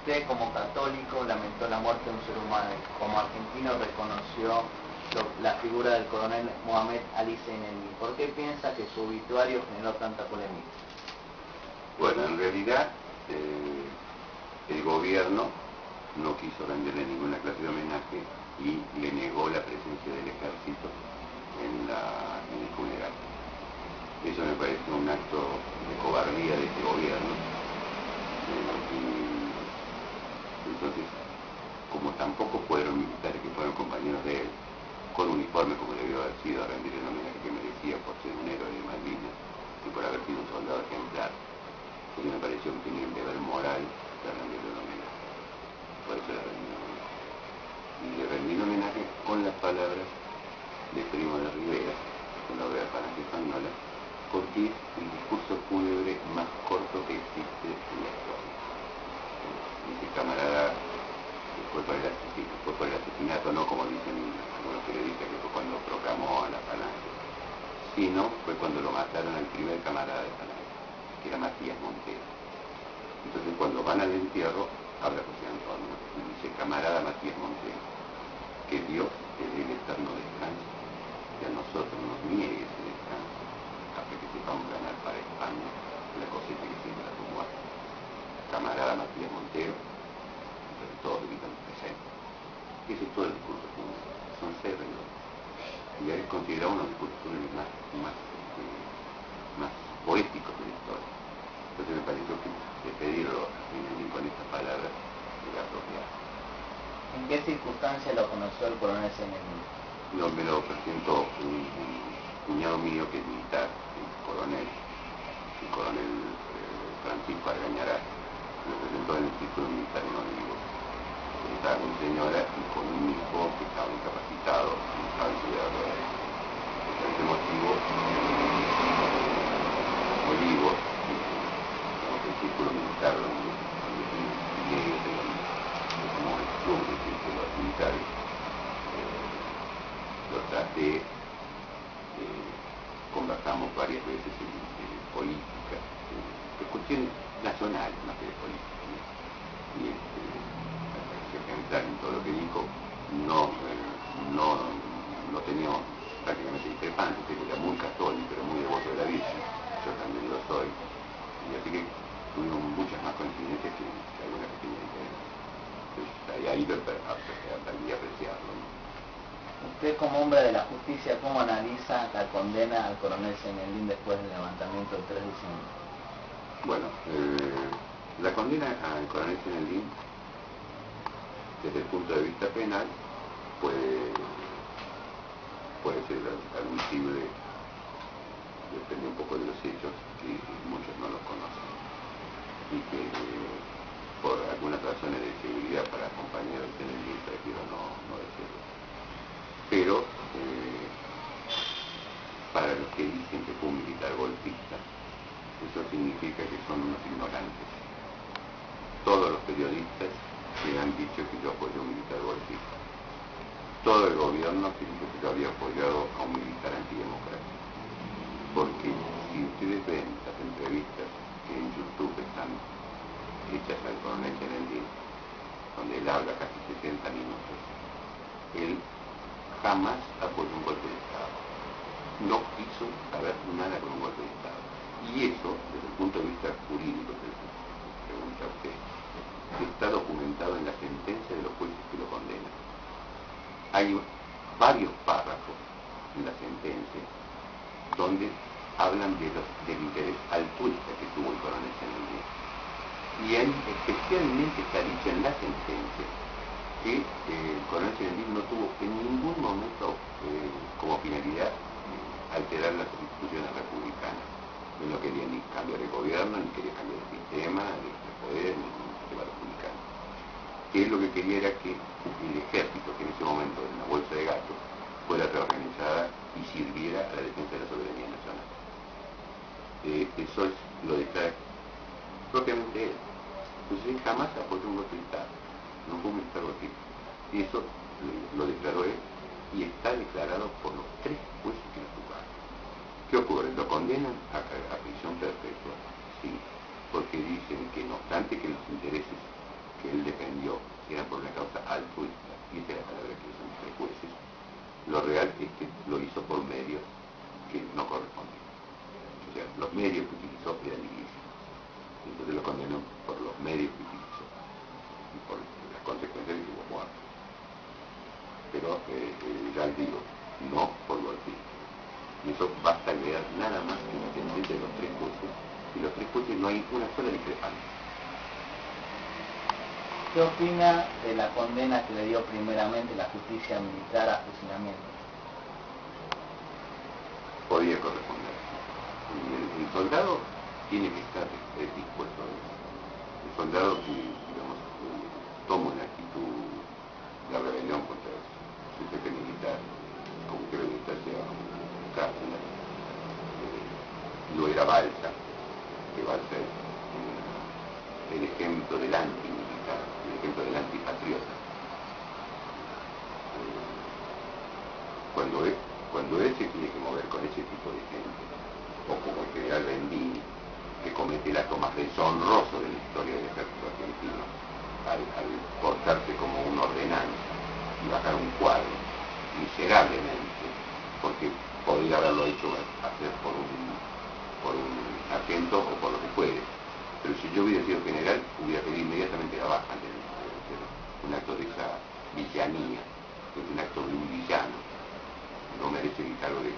Usted como católico lamentó la muerte de un ser humano, como argentino reconoció la figura del coronel Mohamed Ali Zeynelni. ¿Por qué piensa que su obituario generó tanta polémica? Bueno, en realidad el gobierno no quiso rendirle ninguna clase de homenaje y le negó la presencia del ejército en el funeral. Eso me pareció un acto de cobardía de este gobierno. Y entonces, como tampoco fueron militares que fueron compañeros de él, con uniforme como debió haber sido, a rendirle el homenaje que merecía por ser un héroe de Malvinas y por haber sido un soldado ejemplar, porque me pareció que tenía el deber moral de rendirle el homenaje. Por eso le rendí el homenaje. Y le rendí el homenaje con las palabras de Primo de Rivera, en la obra de Falange Española, porque es el discurso fúnebre más corto que existe en la historia. Dice, camarada, fue por el asesinato, no como dicen algunos periodistas, que fue cuando proclamó a la Falange, sino fue cuando lo mataron al primer camarada de Falange, que era Matías Montero. Entonces, cuando van al entierro, habla José Antonio y dice, camarada Matías Montero, que Dios te dé el eterno descanso y a nosotros nos niegue ese descanso hasta que sepamos ganar para España la cosecha que siembra tu muerte. Camarada Matías Montero, entonces todos gritan presente. Ese es todo el discurso fúnebre. Son 6 renglones. Y es considerado uno de los discursos fúnebres más poéticos de la historia. Entonces me pareció que despedirlo con estas palabras era apropiado. ¿En qué circunstancia lo conoció el coronel Zeynelni? No, me lo presentó un cuñado mío que es militar, el coronel Francisco Argañarás. Lo presentó en el círculo militar en Olivos. Estaba con mi señora y con un hijo que estaba incapacitado, estaba en silla de ruedas. Por ese motivo, Olivos, el círculo militar donde como el club de círculos militares, lo traté, conversamos varias veces en política, de cuestiones nacionales más que de política, ¿no? Y ejemplar en todo lo que dijo, no teníamos prácticamente discrepantes. Él era muy católico, era muy devoto de la Virgen, yo también lo soy, y así que tuvimos muchas más coincidencias que algunas pequeñas diferencias. Entonces, ahí aprendí a apreciarlo, ¿no? Usted como hombre de la justicia, ¿cómo analiza la condena al coronel Zeynelni después del levantamiento del 3 de diciembre? Bueno, la condena al coronel Zeynelni, desde el punto de vista penal, puede ser admisible, depende un poco de los hechos, que muchos no los conocen, y que por algunas razones de seguridad para compañeros de Zeynelni prefiero no decirlo. Pero para los que dicen que fue un militar golpista, eso significa que son unos ignorantes. Todos los periodistas que han dicho que yo apoyo a un militar golpista. Todo el gobierno que dijo que yo había apoyado a un militar antidemocrático. Porque si ustedes ven las entrevistas que en YouTube están hechas al coronel Zeynelni, donde él habla casi 60 minutos, él jamás apoyó un golpe de Estado. No quiso saber nada con un golpe de Estado. Y eso, desde el punto de vista jurídico, que pregunta usted, está documentado en la sentencia de los jueces que lo condenan. Hay varios párrafos en la sentencia donde hablan del interés altruista que tuvo el coronel Zeynelni. Y especialmente está dicho en la sentencia que el coronel Zeynelni no tuvo en ningún momento como finalidad alterar las instituciones republicanas. Él no quería ni cambiar el gobierno, ni quería cambiar el sistema de poder, ni el sistema republicano. Él lo que quería era que el ejército, que en ese momento era una bolsa de gatos, fuera reorganizada y sirviera a la defensa de la soberanía nacional. Eso lo declara propiamente él. Entonces él jamás apoyó un golpe de Estado, no fue un militar golpista. Y eso lo declaró él y está declarado por los 3 jueces que lo juzgaron. ¿Qué ocurre? Lo condenan a prisión perpetua, sí, porque dicen que no obstante que los intereses que él sino por los medios que utilizó y por las consecuencias que tuvo muerto. Pero ya les digo, no por golpismo. Y eso basta leer nada más que la sentencia de los tres jueces, y los tres jueces no hay una sola discrepancia. ¿Qué opina de la condena que le dio primeramente la justicia militar a fusilamiento? Podría corresponder. El soldado tiene que estar dispuesto a eso. El soldado que, digamos, toma una actitud de rebelión contra su jefe militar, aunque el militar sea un cárcel, lo era Balsa, que va a ser el ejemplo del antimilitar, el ejemplo del antipatriota. Cuando él se tiene que mover con ese tipo de gente, o como el general Bendini, que comete el acto más deshonroso de la historia del ejército argentino, al portarse como un ordenanza y bajar un cuadro miserablemente, porque podría haberlo hecho hacer por un sargento o por lo que fuere. Pero si yo hubiera sido general, hubiera pedido inmediatamente la baja antes de hacer un acto de esa villanía, que es un acto de un villano. No merece el cargo de